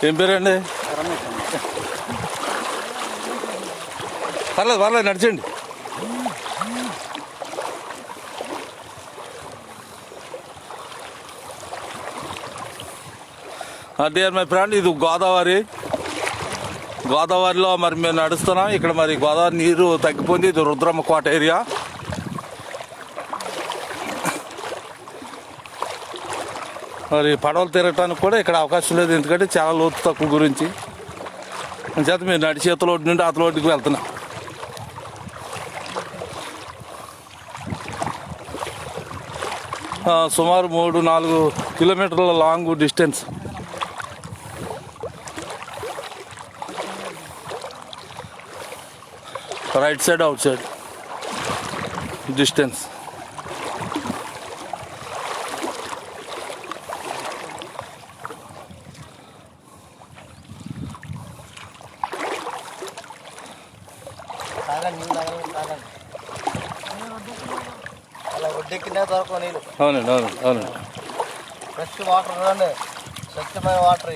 ఏం పేరండి? పర్లేదు నడిచండి. డియర్ మై ఫ్రెండ్, ఇది గోదావరిలో మరి మేము నడుస్తున్నాం. ఇక్కడ మరి గోదావరి నీరు తగ్గిపోయింది. ఇది రుద్రమ్మ కోట ఏరియా. మరి పడవలు తిరగటానికి కూడా ఇక్కడ అవకాశం లేదు, ఎందుకంటే చాలా లోతు తక్కువ గురించి. చేత మేము నడిచి ఎత్తలోటి నుండి అతలోటికి వెళ్తున్నాం. సుమారు 3-4 కిలోమీటర్ల long distance. Right side out side distance. అవునండి. ఫ్రెష్ వాటర్, స్వచ్ఛమైన వాటర్.